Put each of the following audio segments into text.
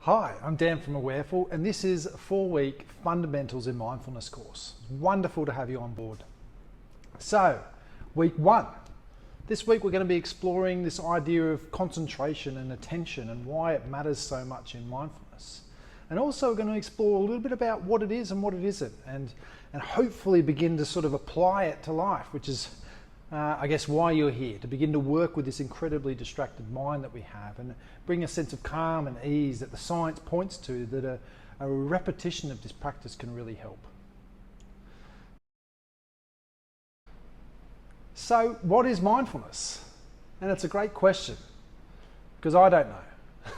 Hi, I'm Dan from Awareful, and this is a 4-week Fundamentals in Mindfulness course. It's wonderful to have you on board. So, week 1. This week we're going to be exploring this idea of concentration and attention and why it matters so much in mindfulness. And also we're going to explore a little bit about what it is and what it isn't, and hopefully begin to sort of apply it to life, which is I guess why you're here, to begin to work with this incredibly distracted mind that we have and bring a sense of calm and ease that the science points to, that a repetition of this practice can really help. So what is mindfulness? And it's a great question, because I don't know.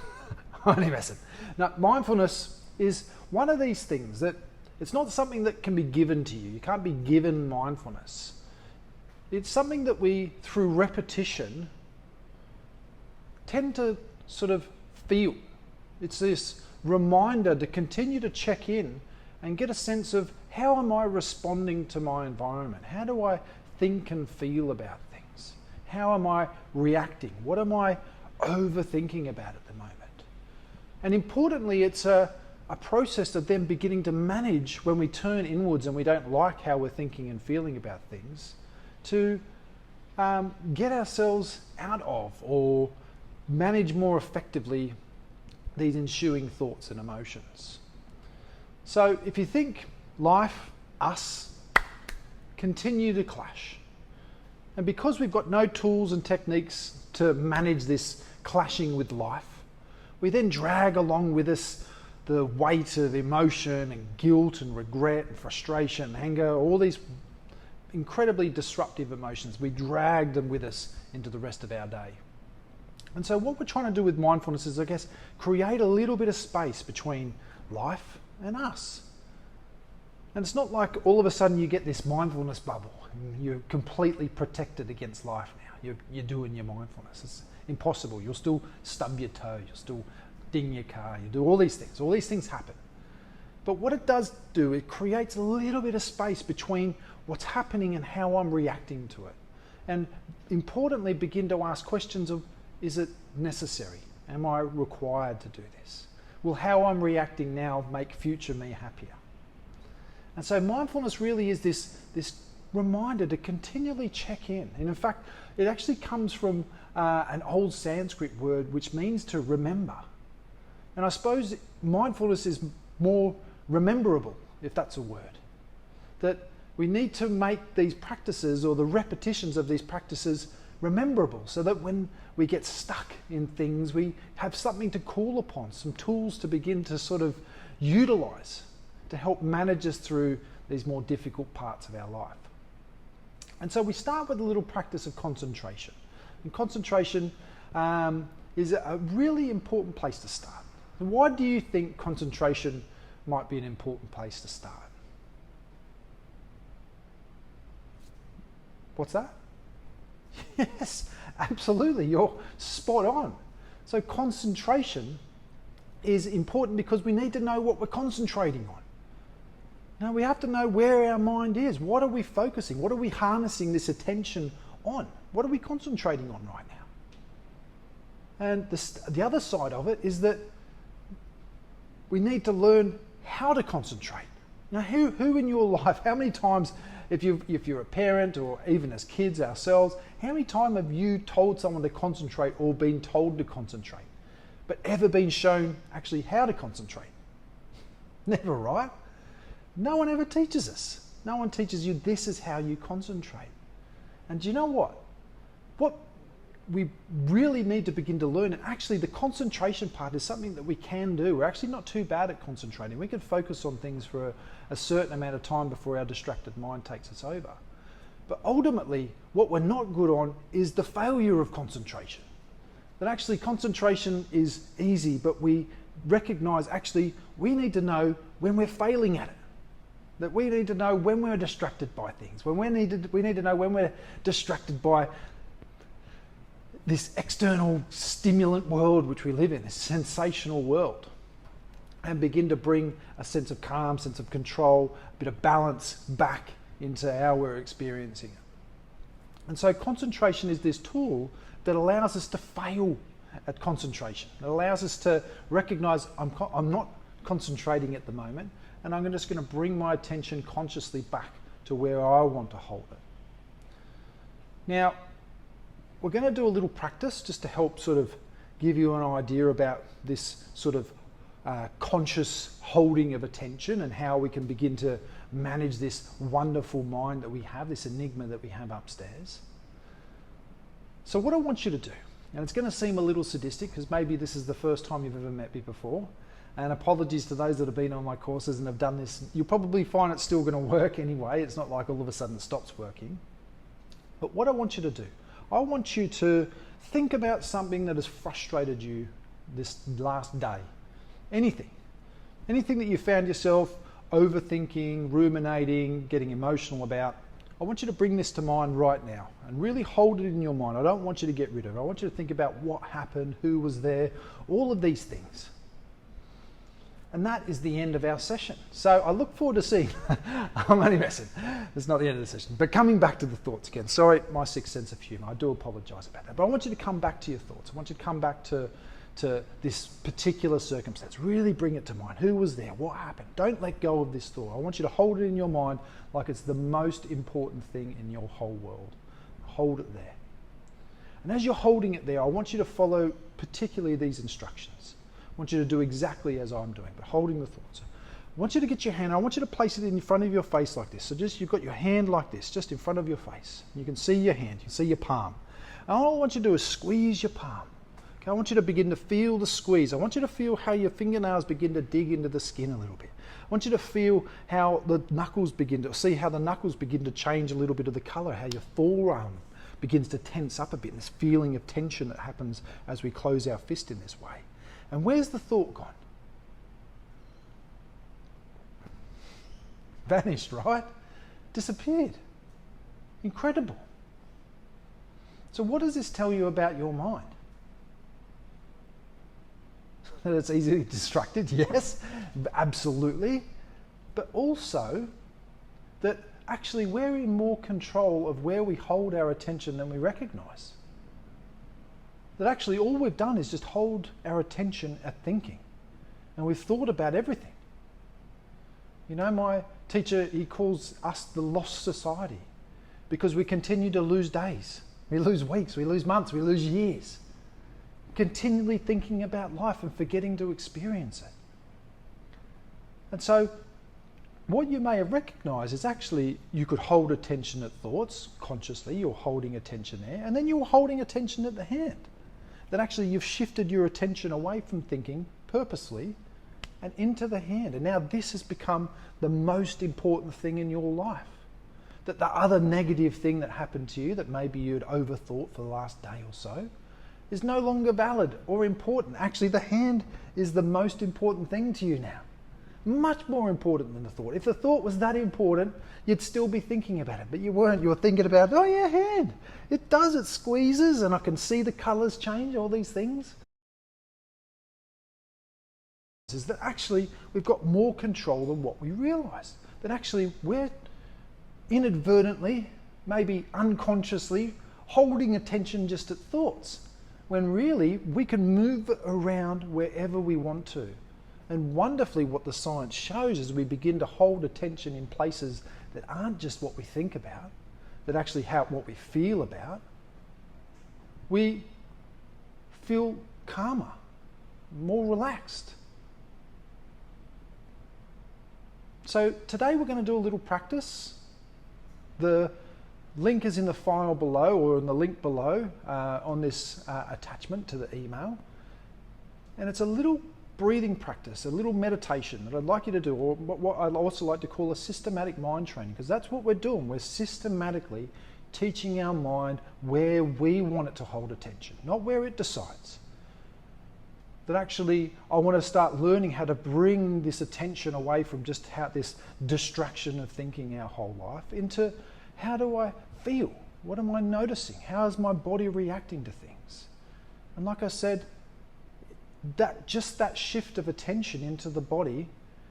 I'm only messing. Now, mindfulness is one of these things that it's not something that can be given to you. You can't be given mindfulness. It's something that we, through repetition, tend to sort of feel. It's this reminder to continue to check in and get a sense of, how am I responding to my environment? How do I think and feel about things? How am I reacting? What am I overthinking about at the moment? And importantly, it's a process of then beginning to manage when we turn inwards and we don't like how we're thinking and feeling about things, to get ourselves out of or manage more effectively these ensuing thoughts and emotions. So if you think life, us, continue to clash. And because we've got no tools and techniques to manage this clashing with life, we then drag along with us the weight of emotion and guilt and regret and frustration, anger, all these incredibly disruptive emotions. We drag them with us into the rest of our day. And so what we're trying to do with mindfulness is, I guess, create a little bit of space between life and us. And it's not like all of a sudden you get this mindfulness bubble and you're completely protected against life now. You're doing your mindfulness. It's impossible. You'll still stub your toe. You'll still ding your car. You do all these things. All these things happen. But what it does do, it creates a little bit of space between what's happening and how I'm reacting to it. And importantly, begin to ask questions of, is it necessary? Am I required to do this? Will how I'm reacting now make future me happier? And so mindfulness really is this reminder to continually check in. And in fact, it actually comes from an old Sanskrit word which means to remember. And I suppose mindfulness is more rememberable, if that's a word. That we need to make these practices, or the repetitions of these practices, rememberable, so that when we get stuck in things, we have something to call upon, some tools to begin to sort of utilize to help manage us through these more difficult parts of our life. And so we start with a little practice of concentration. And concentration is a really important place to start. And why do you think concentration might be an important place to start? What's that? Yes, absolutely, you're spot on. So concentration is important because we need to know what we're concentrating on. Now we have to know where our mind is. What are we focusing? What are we harnessing this attention on? What are we concentrating on right now? And the other side of it is that we need to learn how to concentrate. Now, who in your life, how many times, if you're a parent or even as kids ourselves, how many times have you told someone to concentrate or been told to concentrate, but ever been shown actually how to concentrate? Never, right? No one ever teaches us. No one teaches you this is how you concentrate. And do you know what? What we really need to begin to learn, and actually the concentration part is something that we can do. We're actually not too bad at concentrating. We can focus on things for a certain amount of time before our distracted mind takes us over. But ultimately, what we're not good on is the failure of concentration. That actually concentration is easy, but we recognize actually we need to know when we're failing at it. That we need to know when we're distracted by things, when we need to know when we're distracted by this external stimulant world which we live in, this sensational world, and begin to bring a sense of calm, sense of control, a bit of balance back into how we're experiencing it. And so concentration is this tool that allows us to fail at concentration. It allows us to recognize I'm not concentrating at the moment, and I'm just going to bring my attention consciously back to where I want to hold it. Now, we're going to do a little practice just to help sort of give you an idea about this sort of conscious holding of attention and how we can begin to manage this wonderful mind that we have, this enigma that we have upstairs. So what I want you to do, and it's going to seem a little sadistic because maybe this is the first time you've ever met me before, and apologies to those that have been on my courses and have done this. You'll probably find it's still going to work anyway. It's not like all of a sudden it stops working. But what I want you to do, I want you to think about something that has frustrated you this last day. Anything that you found yourself overthinking, ruminating, getting emotional about. I want you to bring this to mind right now and really hold it in your mind. I don't want you to get rid of it. I want you to think about what happened, who was there, all of these things. And that is the end of our session. So I look forward to seeing, I'm only messing, it's not the end of the session, but coming back to the thoughts again. Sorry, my sick sense of humour, I do apologise about that. But I want you to come back to your thoughts. I want you to come back to this particular circumstance. Really bring it to mind. Who was there? What happened? Don't let go of this thought. I want you to hold it in your mind like it's the most important thing in your whole world. Hold it there. And as you're holding it there, I want you to follow particularly these instructions. I want you to do exactly as I'm doing, but holding the thoughts. I want you to get your hand, I want you to place it in front of your face like this. So just, you've got your hand like this, just in front of your face. You can see your hand, you can see your palm. And all I want you to do is squeeze your palm. Okay, I want you to begin to feel the squeeze. I want you to feel how your fingernails begin to dig into the skin a little bit. I want you to feel how the knuckles begin to, see how the knuckles begin to change a little bit of the colour, how your forearm begins to tense up a bit, this feeling of tension that happens as we close our fist in this way. And where's the thought gone? Vanished, right? Disappeared. Incredible. So what does this tell you about your mind? That it's easily distracted, yes, absolutely. But also that actually we're in more control of where we hold our attention than we recognise. That actually all we've done is just hold our attention at thinking. And we've thought about everything. You know, my teacher, he calls us the lost society because we continue to lose days. We lose weeks, we lose months, we lose years. Continually thinking about life and forgetting to experience it. And so what you may have recognised is actually you could hold attention at thoughts consciously, you're holding attention there, and then you're holding attention at the hand. That actually you've shifted your attention away from thinking purposely and into the hand. And now this has become the most important thing in your life. That the other negative thing that happened to you that maybe you'd overthought for the last day or so is no longer valid or important. Actually, the hand is the most important thing to you now. Much more important than the thought. If the thought was that important, you'd still be thinking about it, but you weren't. You were thinking about, oh yeah, hand. It does, it squeezes, and I can see the colours change, all these things. Is that actually we've got more control than what we realise. That actually we're inadvertently, maybe unconsciously, holding attention just at thoughts, when really we can move it around wherever we want to. And wonderfully what the science shows is we begin to hold attention in places that aren't just what we think about, that actually what we feel about. We feel calmer, more relaxed. So today we're going to do a little practice. The link is in the file below, or in the link below on this attachment to the email. And it's a little breathing practice, a little meditation that I'd like you to do, or what I'd also like to call a systematic mind training, because that's what we're doing. We're systematically teaching our mind where we want it to hold attention, not where it decides. That actually I want to start learning how to bring this attention away from just how this distraction of thinking our whole life into how do I feel? What am I noticing? How is my body reacting to things? And like I said, that shift of attention into the body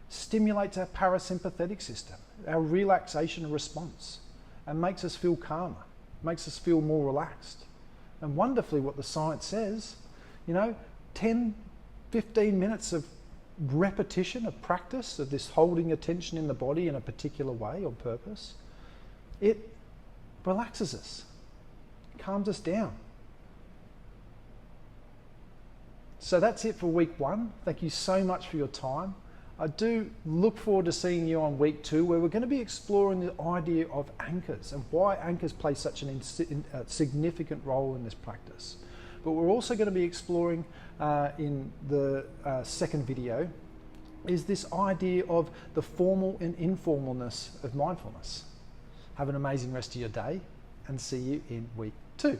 stimulates our parasympathetic system, our relaxation response, and makes us feel calmer, makes us feel more relaxed. And wonderfully what the science says 10, 15 minutes of repetition, of practice, of this holding attention in the body in a particular way or purpose, it relaxes us, calms us down. So that's it for week 1. Thank you so much for your time. I do look forward to seeing you on week 2, where we're going to be exploring the idea of anchors and why anchors play such a significant role in this practice. But we're also going to be exploring in the second video is this idea of the formal and informalness of mindfulness. Have an amazing rest of your day and see you in week 2.